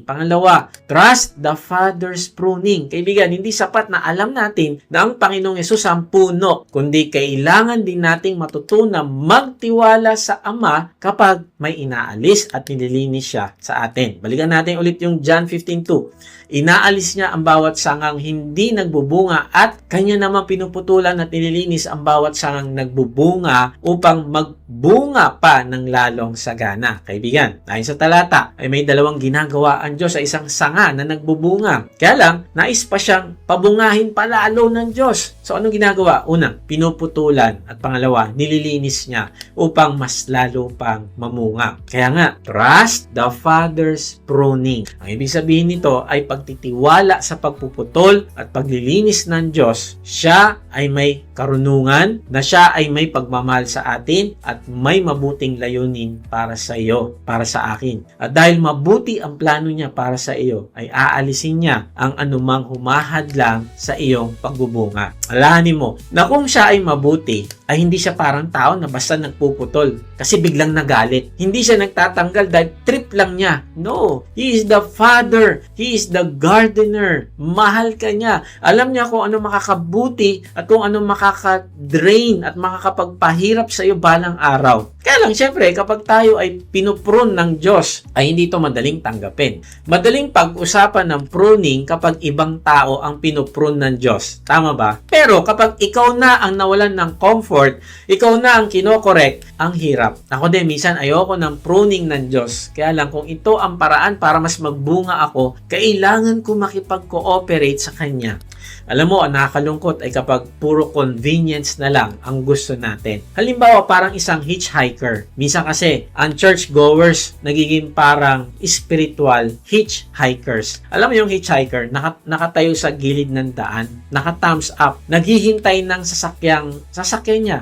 Pangalawa, trust the Father's pruning. Kaibigan, hindi sapat na alam natin na ang Panginoong Hesus ang puno, kundi kailangan din nating matutunan magtiwala sa Ama kapag may inaalis at nililinis siya sa atin. Balikan natin ulit yung John 15:2. Inaalis niya ang bawat sangang hindi nagbubunga at kanya naman pinuputulan at nililinis ang bawat sangang nagbubunga upang magbunga pa ng lalong sagana. Kaibigan, ayon sa talata ay may dalawang ginagawa ang Diyos sa isang sanga na nagbubunga. Kaya lang, nais pa siyang pabungahin palalo ng Diyos. So, anong ginagawa? Una, pinuputulan at pangalawa, nililinis niya upang mas lalo pang mamunga. Kaya nga, trust the Father's pruning. Ang ibig sabihin nito ay pagtitiwala sa pagpuputol at paglilinis ng Diyos. Siya ay may karunungan, na siya ay may pagmamahal sa atin at may mabuting layunin para sa iyo, para sa akin. At dahil mabuti ang plano niya para sa iyo, ay aalisin niya ang anumang humahadlang sa iyong pagbubunga. Alahanin mo na kung siya ay mabuti, ay hindi siya parang tao na basta nagpuputol kasi biglang nagalit. Hindi siya nagtatanggal dahil trip lang niya. No, He is the Father. He is the gardener. Mahal ka niya. Alam niya kung ano makakabuti at kung ano makaka-drain at makakapagpahirap sa iyo balang araw. Kaya lang, syempre, kapag tayo ay pinuprune ng Diyos, ay hindi ito madaling tanggapin. Madaling pag-usapan ng pruning kapag ibang tao ang pinuprune ng Diyos. Tama ba? Pero kapag ikaw na ang nawalan ng comfort, ikaw na ang kinokorek, ang hirap. Ako din, minsan ayoko ng pruning ng Diyos. Kaya lang, kung ito ang paraan para mas magbunga ako, kailangan ko makipag-cooperate sa Kanya. Alam mo, ang nakakalungkot ay kapag puro convenience na lang ang gusto natin. Halimbawa, parang isang hitchhiker. Minsan kasi, ang churchgoers nagiging parang spiritual hitchhikers. Alam mo yung hitchhiker, nakatayo sa gilid ng daan, naka-thumbs up, naghihintay ng sasakyan niya.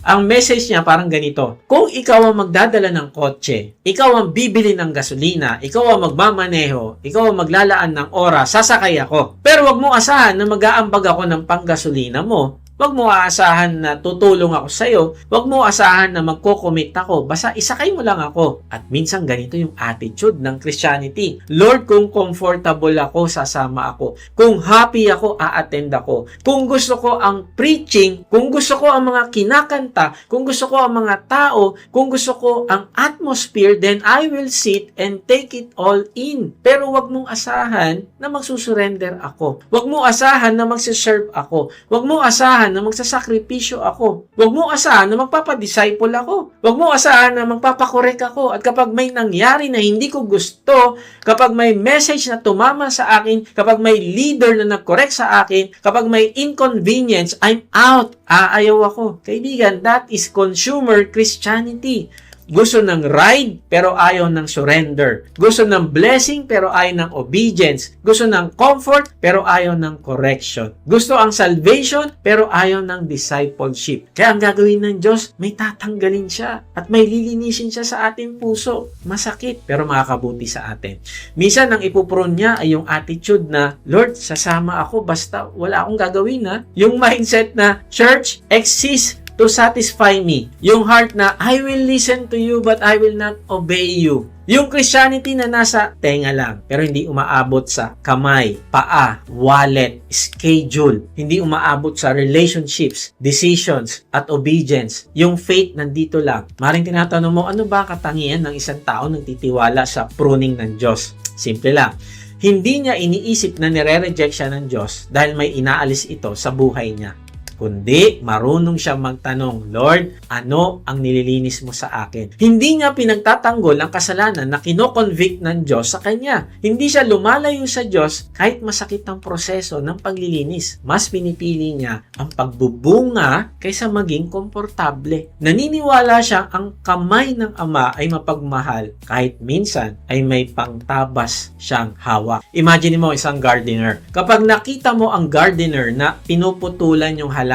Ang message niya parang ganito: kung ikaw ang magdadala ng kotse, ikaw ang bibili ng gasolina, ikaw ang magmamaneho, ikaw ang maglalaan ng oras, sasakay ako. Pero wag mo asahan na mag-aambag ako ng panggasolina mo. Wag mo aasahan na tutulong ako sa iyo. Wag mo aasahan na magko-commit ako. Basta isakay mo lang ako. At minsan ganito yung attitude ng Christianity. Lord, kung comfortable ako, sasama ako. Kung happy ako, a-attend ako. Kung gusto ko ang preaching, kung gusto ko ang mga kinakanta, kung gusto ko ang mga tao, kung gusto ko ang atmosphere, then I will sit and take it all in. Pero wag mong asahan na magsusurrender ako. Wag mo asahan na magsiserve ako. Wag mo asahan na magsasakripisyo ako. Huwag mo asahan na magpapadisciple ako. Huwag mo asahan na magpapakorek ako. At kapag may nangyari na hindi ko gusto, kapag may message na tumama sa akin, kapag may leader na nag-correct sa akin, kapag may inconvenience, I'm out. Aayaw ako. Kaibigan, that is consumer Christianity. Gusto ng ride, pero ayaw ng surrender. Gusto ng blessing, pero ayaw ng obedience. Gusto ng comfort, pero ayaw ng correction. Gusto ang salvation, pero ayaw ng discipleship. Kaya ang gagawin ng Diyos, may tatanggalin siya at may lilinisin siya sa ating puso. Masakit, pero makakabuti sa atin. Minsan, ang ipuprune niya ay yung attitude na, Lord, sasama ako basta wala akong gagawin na. Yung mindset na, church exists to satisfy me. Yung heart na, I will listen to you but I will not obey you. Yung Christianity na nasa tenga lang, pero hindi umaabot sa kamay, paa, wallet, schedule. Hindi umaabot sa relationships, decisions, at obedience. Yung faith nandito lang. Maring tinatanong mo, ano ba katangian ng isang tao nagtitiwala sa pruning ng Diyos? Simple lang. Hindi niya iniisip na nire-reject siya ng Diyos dahil may inaalis ito sa buhay niya. Kundi marunong siya magtanong, Lord, ano ang nililinis mo sa akin? Hindi niya pinagtatanggol ang kasalanan na kino-convict ng Diyos sa kanya. Hindi siya lumalayo sa Diyos kahit masakit ang proseso ng paglilinis. Mas pinipili niya ang pagbubunga kaysa maging komportable. Naniniwala siya ang kamay ng Ama ay mapagmahal kahit minsan ay may pangtabas siyang hawak. Imagine mo isang gardener. Kapag nakita mo ang gardener na pinuputulan yung halaman,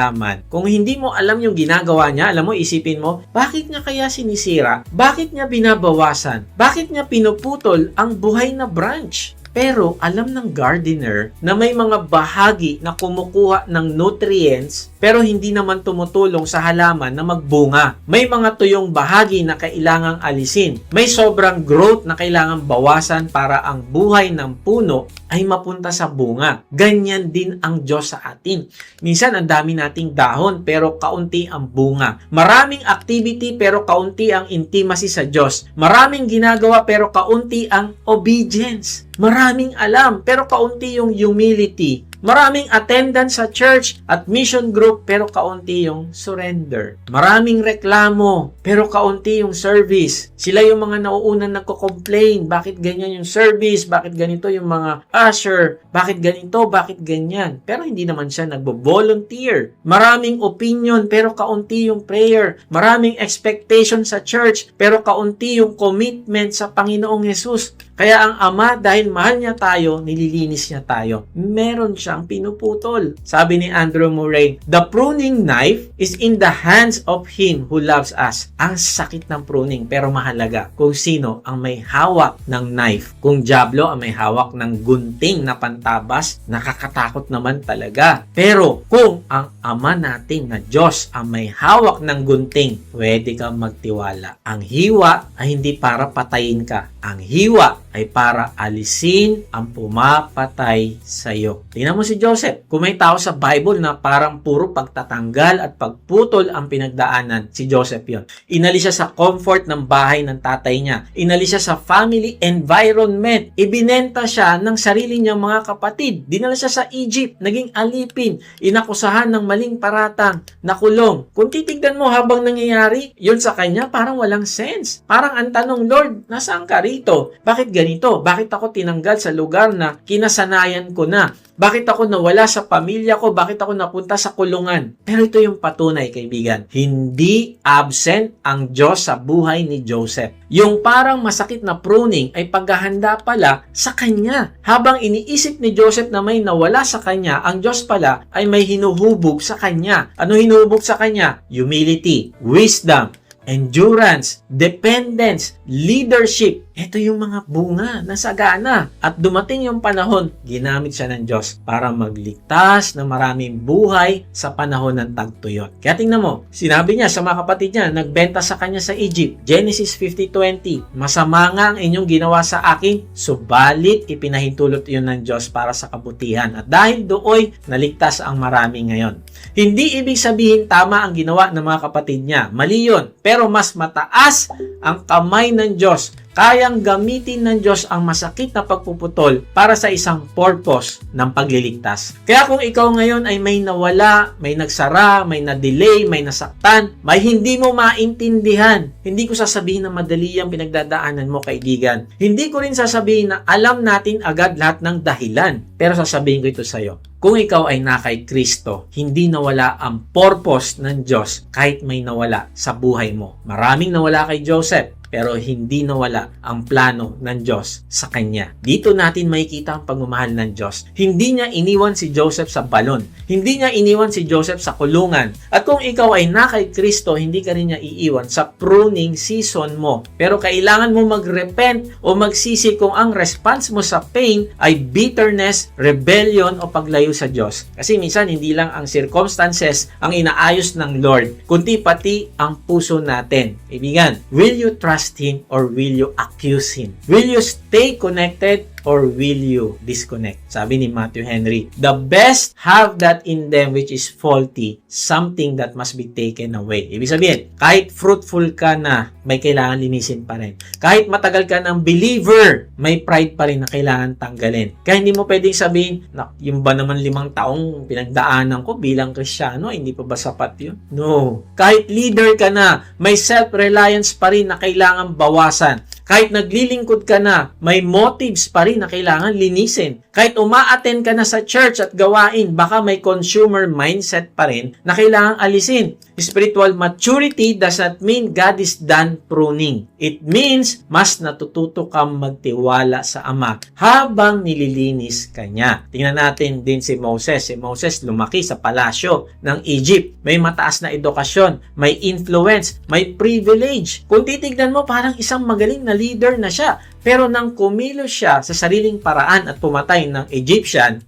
kung hindi mo alam yung ginagawa niya, alam mo, isipin mo, bakit niya kaya sinisira? Bakit niya binabawasan? Bakit niya pinuputol ang buhay na branch? Pero alam ng gardener na may mga bahagi na kumukuha ng nutrients pero hindi naman tumutulong sa halaman na magbunga. May mga tuyong bahagi na kailangang alisin. May sobrang growth na kailangang bawasan para ang buhay ng puno ay mapunta sa bunga. Ganyan din ang Diyos sa atin. Minsan ang dami nating dahon pero kaunti ang bunga. Maraming activity pero kaunti ang intimacy sa Diyos. Maraming ginagawa pero kaunti ang obedience. Maraming alam pero kaunti yung humility. Maraming attendance sa church at mission group pero kaunti yung surrender. Maraming reklamo pero kaunti yung service. Sila yung mga nauunang nagko-complain. Bakit ganyan yung service? Bakit ganito yung mga usher? Bakit ganito? Bakit ganyan? Pero hindi naman siya nagbo-volunteer. Maraming opinion pero kaunti yung prayer. Maraming expectation sa church pero kaunti yung commitment sa Panginoong Hesus. Kaya ang Ama, dahil mahal niya tayo, nililinis niya tayo. Meron siyang pinuputol. Sabi ni Andrew Murray, the pruning knife is in the hands of Him who loves us. Ang sakit ng pruning, pero mahalaga kung sino ang may hawak ng knife. Kung diablo ang may hawak ng gunting na pantabas, nakakatakot naman talaga. Pero kung ang Ama natin na Diyos ang may hawak ng gunting, pwede kang magtiwala. Ang hiwa ay hindi para patayin ka. Ang hiwa ay para alisin ang pumapatay sa iyo. Tingnan mo si Joseph. Kung may tao sa Bible na parang puro pagtatanggal at pagputol ang pinagdaanan, si Joseph yon. Inalis siya sa comfort ng bahay ng tatay niya. Inalis siya sa family environment. Ibinenta siya ng sarili niyang mga kapatid. Dinala siya sa Egypt. Naging alipin. Inakusahan ng maling paratang. Nakulong. Kung titignan mo habang nangyayari, yun sa kanya parang walang sense. Parang ang tanong, Lord, nasaan ka rito? Bakit ganito? Bakit ako tinanggal sa lugar na kinasanayan ko na? Bakit ako nawala sa pamilya ko? Bakit ako napunta sa kulungan? Pero ito yung patunay, kaibigan. Hindi absent ang Diyos sa buhay ni Joseph. Yung parang masakit na pruning ay paghahanda pala sa kanya. Habang iniisip ni Joseph na may nawala sa kanya, ang Diyos pala ay may hinuhubog sa kanya. Ano hinuhubog sa kanya? Humility, wisdom, endurance, dependence, leadership. Ito yung mga bunga na sagana. At dumating yung panahon, ginamit siya ng Diyos para magligtas ng maraming buhay sa panahon ng tagtuyot. Kaya tingnan mo, sinabi niya sa mga kapatid niya, nagbenta sa kanya sa Egypt. Genesis 50:20, masama nga ang inyong ginawa sa akin, subalit ipinahintulot yun ng Diyos para sa kabutihan. At dahil dooy, naligtas ang marami ngayon. Hindi ibig sabihin tama ang ginawa ng mga kapatid niya. Mali yun. Pero mas mataas ang kamay ng Diyos. Kayang gamitin ng Diyos ang masakit na pagpuputol para sa isang purpose ng pagliligtas. Kaya kung ikaw ngayon ay may nawala, may nagsara, may na-delay, may nasaktan, may hindi mo maintindihan, hindi ko sasabihin na madali ang pinagdadaanan mo, kaibigan. Hindi ko rin sasabihin na alam natin agad lahat ng dahilan. Pero sasabihin ko ito sa'yo. Kung ikaw ay na kay Kristo, hindi nawala ang purpose ng Diyos kahit may nawala sa buhay mo. Maraming nawala kay Joseph, pero hindi nawala ang plano ng Diyos sa kanya. Dito natin makikita ang pagmamahal ng Diyos. Hindi niya iniwan si Joseph sa balon. Hindi niya iniwan si Joseph sa kulungan. At kung ikaw ay na kay Kristo, hindi ka rin niya iiwan sa pruning season mo. Pero kailangan mo mag-repent o magsisi kung ang response mo sa pain ay bitterness, rebellion o paglayo sa Diyos. Kasi minsan hindi lang ang circumstances ang inaayos ng Lord, kundi pati ang puso natin. Kaibigan, will you trust Him or will you accuse Him? Will you stay connected or will you disconnect? Sabi ni Matthew Henry, the best have that in them which is faulty, something that must be taken away. Ibig sabihin, kahit fruitful ka na, may kailangan linisin pa rin. Kahit matagal ka ng believer, may pride pa rin na kailangan tanggalin. Kaya hindi mo pwedeng sabihin, yung ba naman 5 taong pinagdaanan ko bilang Kristiyano, hindi pa ba sapat yun? No. Kahit leader ka na, may self-reliance pa rin na kailangan bawasan. Kahit naglilingkod ka na, may motives pa rin na kailangan linisin. Kahit uma-attend ka na sa church at gawain, baka may consumer mindset pa rin na kailangan alisin. Spiritual maturity does not mean God is done pruning. It means mas natututo kang magtiwala sa Ama habang nililinis ka niya. Tingnan natin din si Moses. Si Moses lumaki sa palasyo ng Egypt. May mataas na edukasyon, may influence, may privilege. Kung titignan mo, parang isang magaling na leader na siya. Pero nang kumilos siya sa sariling paraan at pumatay ng Egyptian,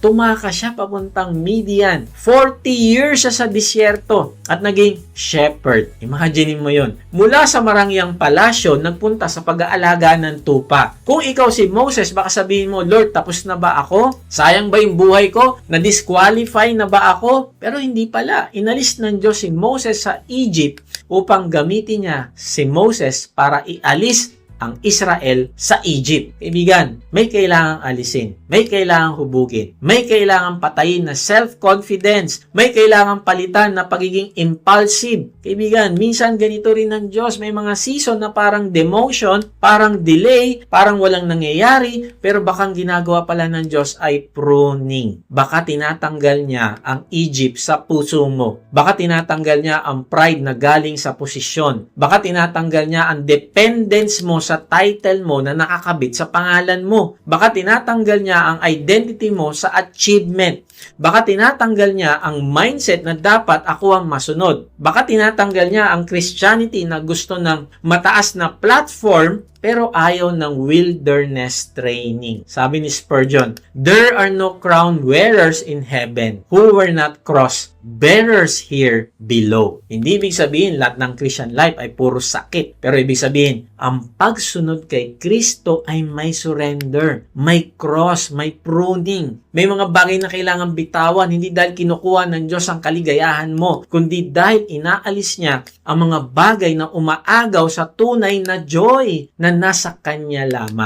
tumakas siya papuntang Midian. 40 years siya sa disyerto at naging shepherd. Imagine mo yon. Mula sa marangyang palasyo, nagpunta sa pag-aalaga ng tupa. Kung ikaw si Moses, baka sabihin mo, Lord, tapos na ba ako? Sayang ba yung buhay ko? Na-disqualify na ba ako? Pero hindi pala. Inalis ng Diyos si Moses sa Egypt upang gamitin niya si Moses para ialis ang Israel sa Egypt. Kaibigan, may kailangang alisin, may kailangang hubugin, may kailangang patayin na self-confidence, may kailangang palitan na pagiging impulsive. Kaibigan, minsan ganito rin ng Diyos. May mga season na parang demotion, parang delay, parang walang nangyayari, pero baka ginagawa pala ng Diyos ay pruning. Baka tinatanggal niya ang Egypt sa puso mo. Baka tinatanggal niya ang pride na galing sa posisyon. Baka tinatanggal niya ang dependence mo sa title mo na nakakabit sa pangalan mo. Baka tinatanggal niya ang identity mo sa achievement. Baka tinatanggal niya ang mindset na dapat ako ang masunod. Baka tinatanggal niya ang Christianity na gusto ng mataas na platform pero ayaw ng wilderness training. Sabi ni Spurgeon, "There are no crown wearers in heaven who were not cross bearers here below." Hindi ibig sabihin lahat ng Christian life ay puro sakit. Pero ibig sabihin, ang pagsunod kay Kristo ay may surrender, may cross, may pruning. May mga bagay na kailangan bitawan, hindi dahil kinukuha ng Diyos ang kaligayahan mo, kundi dahil inaalis niya ang mga bagay na umaagaw sa tunay na joy na nasa Kanya lamang.